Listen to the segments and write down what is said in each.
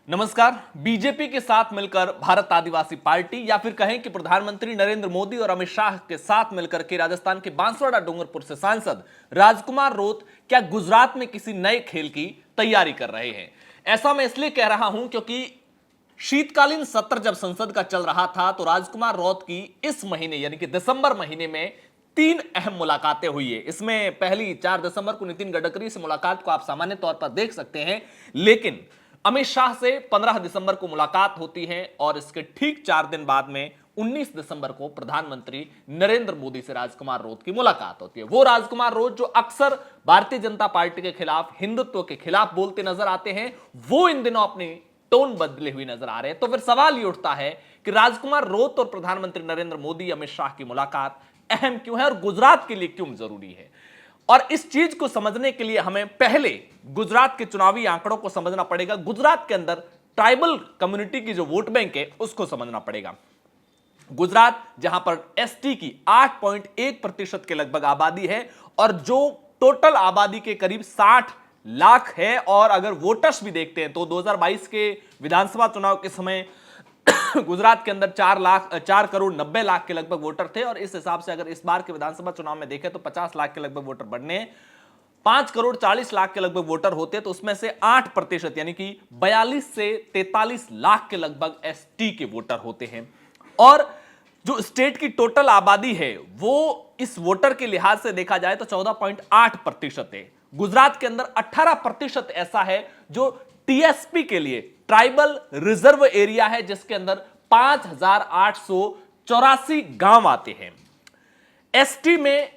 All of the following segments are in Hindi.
नमस्कार। बीजेपी के साथ मिलकर भारत आदिवासी पार्टी या फिर कहें कि प्रधानमंत्री नरेंद्र मोदी और अमित शाह के साथ मिलकर के राजस्थान के बांसवाड़ा डूंगरपुर से सांसद राजकुमार रोत क्या गुजरात में किसी नए खेल की तैयारी कर रहे हैं? ऐसा मैं इसलिए कह रहा हूं क्योंकि शीतकालीन सत्र जब संसद का चल रहा था तो राजकुमार रोत की इस महीने यानी कि दिसंबर महीने में 3 अहम मुलाकातें हुई है। इसमें पहली 4 दिसंबर को नितिन गडकरी से मुलाकात को आप सामान्य तौर पर देख सकते हैं, लेकिन अमित शाह से 15 दिसंबर को मुलाकात होती है और इसके ठीक 4 दिन बाद में 19 दिसंबर को प्रधानमंत्री नरेंद्र मोदी से राजकुमार रोत की मुलाकात होती है। वो राजकुमार रोत जो अक्सर भारतीय जनता पार्टी के खिलाफ, हिंदुत्व के खिलाफ बोलते नजर आते हैं, वो इन दिनों अपनी टोन बदले हुए नजर आ रहे हैं। तो फिर सवाल ये उठता है कि राजकुमार रोत और प्रधानमंत्री नरेंद्र मोदी, अमित शाह की मुलाकात अहम क्यों है और गुजरात के लिए क्यों जरूरी है? और इस चीज को समझने के लिए हमें पहले गुजरात के चुनावी आंकड़ों को समझना पड़ेगा। गुजरात के अंदर ट्राइबल कम्युनिटी की जो वोट बैंक है उसको समझना पड़ेगा। गुजरात जहां पर एसटी की 8.1% के लगभग आबादी है और जो टोटल आबादी के करीब 60 लाख है, और अगर वोटर्स भी देखते हैं तो 2022 के विधानसभा चुनाव के समय गुजरात के अंदर 4 करोड़ 90 लाख के लगभग वोटर थे, और इस हिसाब से अगर इस बार के विधानसभा चुनाव में देखें तो 50 लाख के लगभग वोटर बढ़ने, 5 करोड़ 40 लाख के लगभग वोटर होते तो उसमें से 8% यानी कि 42 से 43 लाख के लगभग एसटी के वोटर होते हैं। और जो स्टेट की टोटल आबादी है वो इस वोटर के लिहाज से देखा जाए तो 14.8% है। गुजरात के अंदर 18% ऐसा है जो टीएसपी के लिए ट्राइबल रिजर्व एरिया है, जिसके अंदर 5,884 गांव आते हैं। एसटी में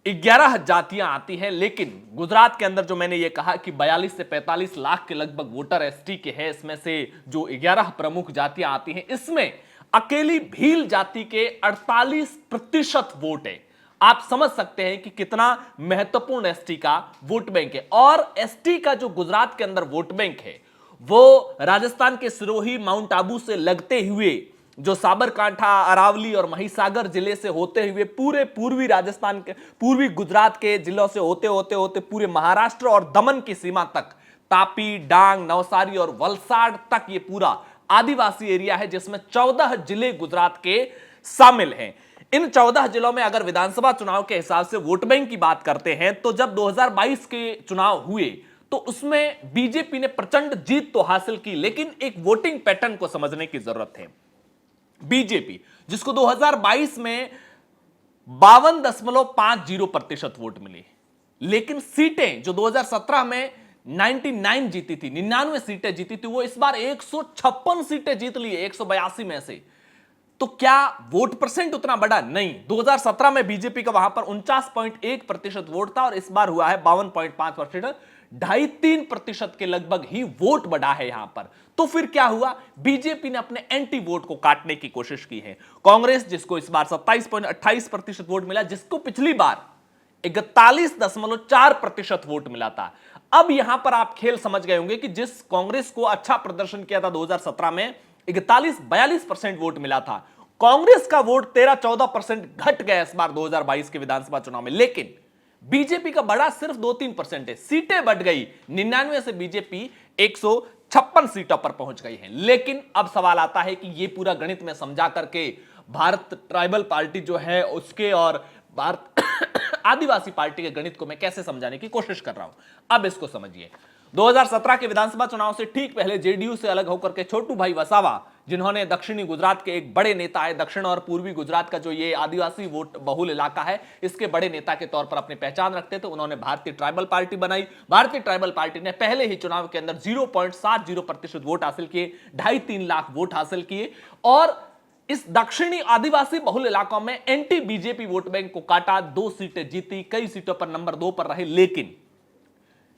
11 जातियां आती हैं, लेकिन गुजरात के अंदर जो मैंने ये कहा कि 42 से 45 लाख के लगभग वोटर एसटी के हैं, इसमें से जो 11 प्रमुख जातियां आती हैं, इसमें अकेली भील जाति के 48% वोट है। आप समझ सकते हैं कि कितना महत्वपूर्ण एसटी का वोट बैंक है। और एसटी का जो गुजरात के अंदर वोट बैंक है वो राजस्थान के सिरोही, माउंट आबू से लगते हुए जो साबरकांठा, अरावली और महिसागर जिले से होते हुए पूरे पूर्वी राजस्थान के, पूर्वी गुजरात के जिलों से होते होते होते पूरे महाराष्ट्र और दमन की सीमा तक, तापी, डांग, नवसारी और वलसाड तक ये पूरा आदिवासी एरिया है, जिसमें 14 जिले गुजरात के शामिल हैं। इन 14 जिलों में अगर विधानसभा चुनाव के हिसाब से वोट बैंक की बात करते हैं तो जब 2022 के चुनाव हुए तो उसमें बीजेपी ने प्रचंड जीत तो हासिल की, लेकिन एक वोटिंग पैटर्न को समझने की जरूरत है। बीजेपी जिसको 2022 में 52.50% वोट मिली, लेकिन सीटें जो 2017 में 99 जीती थी, 99 सीटें जीती थी, वो इस बार 156 सीटें जीत ली 182 में से। तो क्या वोट परसेंट उतना बढ़ा? नहीं। 2017 में बीजेपी का वहां पर 49.1% वोट था और इस बार हुआ है 52.5%, 2.5-3% के लगभग ही वोट बढ़ा है यहां पर। तो फिर क्या हुआ? बीजेपी ने अपने एंटी वोट को काटने की कोशिश की है। कांग्रेस जिसको इस बार 27.28% वोट मिला, जिसको पिछली बार 41.4% वोट मिला था। अब यहां पर आप खेल समझ गए होंगे कि जिस कांग्रेस को अच्छा प्रदर्शन किया था 2017 में, 41-42% वोट मिला था, कांग्रेस का वोट 13-14% घट गया इस बार 2022 के विधानसभा चुनाव में। लेकिन बीजेपी का बढ़ा सिर्फ 2-3% है, सीटें बढ़ गई 99 से बीजेपी 156 सीटों पर पहुंच गई है। लेकिन अब सवाल आता है कि यह पूरा गणित में समझा करके भारत ट्राइबल पार्टी जो है उसके और भारत आदिवासी पार्टी के गणित को मैं कैसे समझाने की कोशिश कर रहा हूं, अब इसको समझिए। 2017 के विधानसभा चुनाव से ठीक पहले जेडीयू से अलग होकर के छोटू भाई वसावा, जिन्होंने दक्षिणी गुजरात के एक बड़े नेता है, दक्षिण और पूर्वी गुजरात का जो ये आदिवासी वोट बहुल इलाका है, इसके बड़े नेता के तौर पर अपनी पहचान रखते थे, उन्होंने भारतीय ट्राइबल पार्टी बनाई। भारतीय ट्राइबल पार्टी ने पहले ही चुनाव के अंदर 0.70% वोट हासिल किए, 2.5-3 लाख वोट हासिल किए और इस दक्षिणी आदिवासी बहुल इलाकों में एंटी बीजेपी वोट बैंक को काटा, 2 सीटें जीती, कई सीटों पर नंबर 2 पर रहे। लेकिन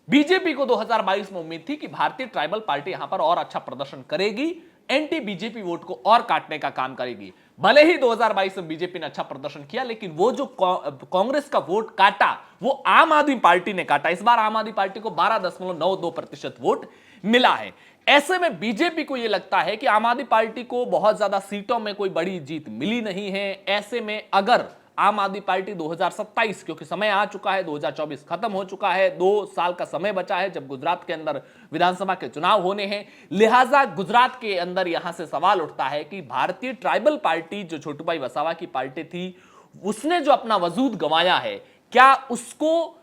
बीजेपी को 2022 में उम्मीद थी कि भारतीय ट्राइबल पार्टी यहां पर और अच्छा प्रदर्शन करेगी, एंटी बीजेपी वोट को और काटने का काम करेगी। भले ही 2022 में बीजेपी ने अच्छा प्रदर्शन किया, लेकिन वो जो कांग्रेस का वोट काटा वो आम आदमी पार्टी ने काटा। इस बार आम आदमी पार्टी को 12.92% वोट मिला है। ऐसे में बीजेपी को यह लगता है कि आम आदमी पार्टी को बहुत ज्यादा सीटों में कोई बड़ी जीत मिली नहीं है। ऐसे में अगर आम आदमी पार्टी 2027, क्योंकि समय आ चुका है, 2024 खत्म हो चुका है, 2 साल का समय बचा है जब गुजरात के अंदर विधानसभा के चुनाव होने हैं। लिहाजा गुजरात के अंदर यहां से सवाल उठता है कि भारतीय ट्राइबल पार्टी जो छोटूभाई वसावा की पार्टी थी, उसने जो अपना वजूद गंवाया है, क्या उसको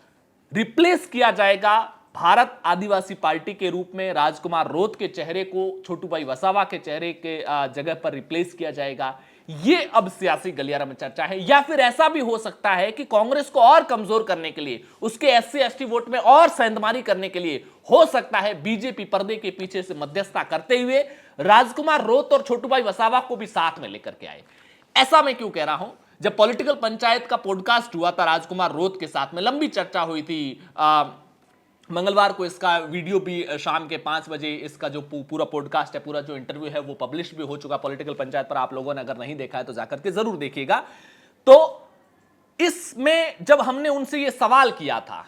रिप्लेस किया जाएगा भारत आदिवासी पार्टी के रूप में? राजकुमार रोत के चेहरे को छोटूभाई वसावा के चेहरे के जगह पर रिप्लेस किया जाएगा? ये अब सियासी गलियारा में चर्चा है। या फिर ऐसा भी हो सकता है कि कांग्रेस को और कमजोर करने के लिए, उसके एससी एसटी वोट में और सेंधमारी करने के लिए, हो सकता है बीजेपी पर्दे के पीछे से मध्यस्थता करते हुए राजकुमार रोत और छोटूभाई वसावा को भी साथ में लेकर के आए। ऐसा मैं क्यों कह रहा हूं? जब पॉलिटिकल पंचायत का पॉडकास्ट हुआ था राजकुमार रोत के साथ में, लंबी चर्चा हुई थी। मंगलवार को इसका वीडियो भी शाम के 5 बजे, इसका जो पूरा पॉडकास्ट है, पूरा जो इंटरव्यू है, वो पब्लिश भी हो चुका पॉलिटिकल पंचायत पर। आप लोगों ने अगर नहीं देखा है तो जाकर के जरूर देखिएगा। तो इसमें जब हमने उनसे ये सवाल किया था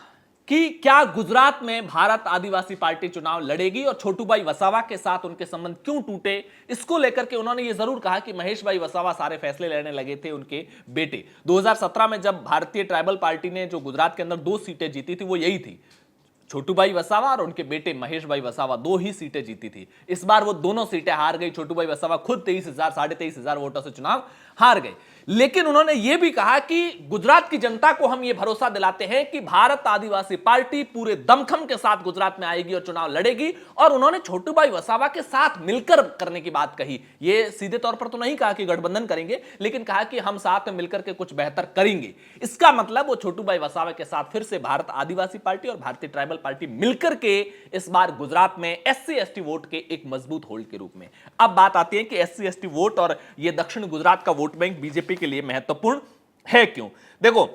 कि क्या गुजरात में भारत आदिवासी पार्टी चुनाव लड़ेगी और छोटूभाई वसावा के साथ उनके संबंध क्यों टूटे, इसको लेकर के उन्होंने ये जरूर कहा कि महेश भाई वसावा सारे फैसले लेने लगे थे उनके बेटे। 2017 में जब भारतीय ट्राइबल पार्टी ने जो गुजरात के अंदर 2 सीटें जीती थी, वो यही थी, छोटूभाई वसावा और उनके बेटे महेश भाई वसावा 2 ही सीटें जीती थी। इस बार वो दोनों सीटें हार गई। छोटूभाई वसावा खुद 23,000 साढ़े 23,000 वोटों से चुनाव हार गए। लेकिन उन्होंने यह भी कहा कि गुजरात की जनता को हम यह भरोसा दिलाते हैं कि भारत आदिवासी पार्टी पूरे दमखम के साथ गुजरात में आएगी और चुनाव लड़ेगी। और उन्होंने छोटूभाई वसावा के साथ मिलकर करने की बात कही। यह सीधे तौर पर तो नहीं कहा कि गठबंधन करेंगे, लेकिन कहा कि हम साथ में मिलकर के कुछ बेहतर करेंगे। इसका मतलब वो छोटूभाई वसावा के साथ फिर से भारत आदिवासी पार्टी और भारतीय ट्राइबल पार्टी मिलकर के इस बार गुजरात में एससी एसटी वोट के एक मजबूत होल्ड के रूप में। अब बात आती है कि एससी एसटी वोट और ये दक्षिण गुजरात का वोट बैंक बीजेपी के लिए महत्वपूर्ण है क्यों? देखो,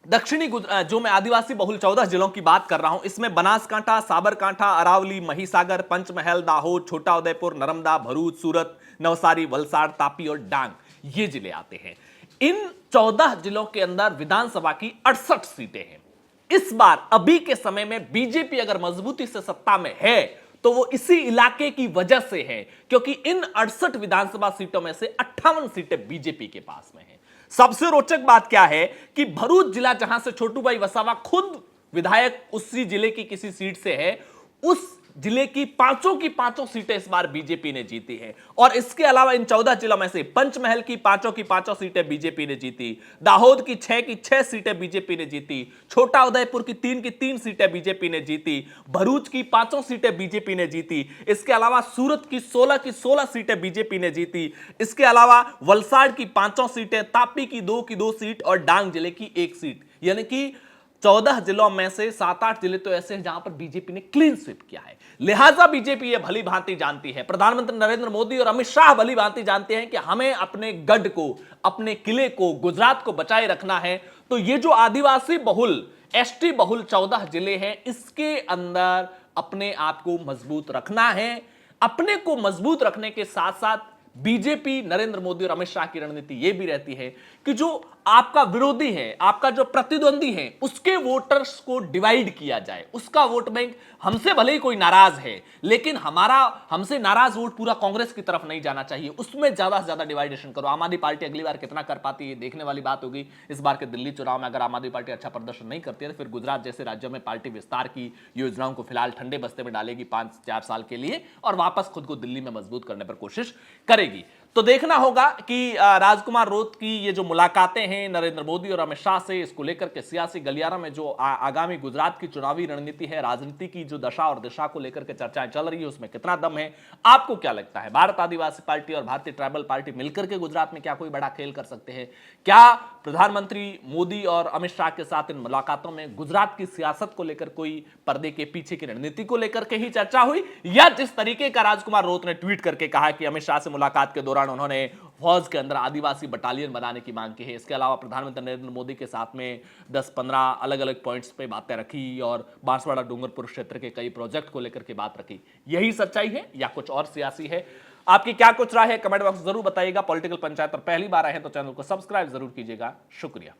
दक्षिणी जो मैं आदिवासी बहुल 14 जिलों की बात कर रहा हूं, इसमें बनासकांठा, साबरकांठा, अरावली, महिसागर, पंचमहल, दाहोद, छोटा उदयपुर, नर्मदा, भरूच, सूरत, नवसारी, वलसाड़, तापी और डांग, ये जिले आते हैं। इन 14 जिलों के अंदर विधानसभा की 68 सीटें हैं। इस बार अभी के समय में बीजेपी अगर मजबूती से सत्ता में है तो वो इसी इलाके की वजह से है, क्योंकि इन 68 विधानसभा सीटों में से 58 सीटें बीजेपी के पास में हैं। सबसे रोचक बात क्या है कि भरूच जिला, जहां से छोटूभाई वसावा खुद विधायक उसी जिले की किसी सीट से है, उस जिले की पांचों सीटें इस बार बीजेपी ने जीती है। और इसके अलावा इन 14 जिलों में से पंचमहल की पांचों सीटें बीजेपी ने जीती, दाहोद की 6 सीटें बीजेपी ने जीती, छोटा उदयपुर की 3 सीटें बीजेपी ने जीती, भरूच की 5 सीटें बीजेपी ने जीती। इसके अलावा सूरत की 16 सीटें बीजेपी ने जीती। इसके अलावा वलसाड़ की 5 सीटें, तापी की 2 सीट और डांग जिले की 1 सीट। यानी कि 14 जिलों में से 7-8 जिले तो ऐसे हैं जहां पर बीजेपी ने क्लीन स्वीप किया है। लिहाजा बीजेपी ये भली भांति जानती है, प्रधानमंत्री नरेंद्र मोदी और अमित शाह भली भांति जानते हैं कि हमें अपने गढ़ को, अपने किले को, गुजरात को बचाए रखना है। तो ये जो आदिवासी बहुल, एसटी बहुल 14 जिले हैं, इसके अंदर अपने आप को मजबूत रखना है। अपने को मजबूत रखने के साथ साथ बीजेपी, नरेंद्र मोदी और अमित शाह की रणनीति यह भी रहती है कि जो आपका विरोधी है, आपका जो प्रतिद्वंदी है, उसके वोटर्स को डिवाइड किया जाए। उसका वोट बैंक, हमसे भले ही कोई नाराज है, लेकिन हमसे नाराज वोट पूरा कांग्रेस की तरफ नहीं जाना चाहिए, उसमें ज्यादा से ज्यादा डिवाइडेशन करो। आम आदमी पार्टी अगली बार कितना कर पाती है, देखने वाली बात होगी। इस बार के दिल्ली चुनाव में अगर आम आदमी पार्टी अच्छा प्रदर्शन नहीं करती है तो फिर गुजरात जैसे राज्यों में पार्टी विस्तार की योजनाओं को फिलहाल ठंडे बस्ते में डालेगी 5-4 साल के लिए, और वापस खुद को दिल्ली में मजबूत करने पर कोशिश करेगी। तो देखना होगा कि राजकुमार रोत की ये जो मुलाकातें हैं नरेंद्र मोदी और अमित शाह से, इसको लेकर के सियासी गलियारा में जो आगामी गुजरात की चुनावी रणनीति है, राजनीति की जो दशा और दिशा को लेकर के चर्चाएं चल रही है, उसमें कितना दम है? आपको क्या लगता है? भारत आदिवासी पार्टी और भारतीय ट्राइबल पार्टी मिलकर के गुजरात में क्या कोई बड़ा खेल कर सकते हैं? क्या प्रधानमंत्री मोदी और अमित शाह के साथ इन मुलाकातों में गुजरात की सियासत को लेकर कोई पर्दे के पीछे की रणनीति को लेकर के ही चर्चा हुई, या जिस तरीके का राजकुमार रोत ने ट्वीट करके कहा कि अमित शाह से मुलाकात के दौरान उन्होंने फौज के अंदर आदिवासी बटालियन बनाने की मांग की है? इसके अलावा प्रधानमंत्री नरेंद्र मोदी के साथ में 10-15 अलग अलग पॉइंट्स पे बातें रखी और बांसवाड़ा डूंगरपुर क्षेत्र के कई प्रोजेक्ट को लेकर के बात रखी। यही सच्चाई है या कुछ और सियासी है? आपकी क्या कुछ राय है? कमेंट बॉक्स जरूर बताइएगा। पॉलिटिकल पंचायत पर पहली बार आए हैं तो चैनल को सब्सक्राइब जरूर कीजिएगा। शुक्रिया।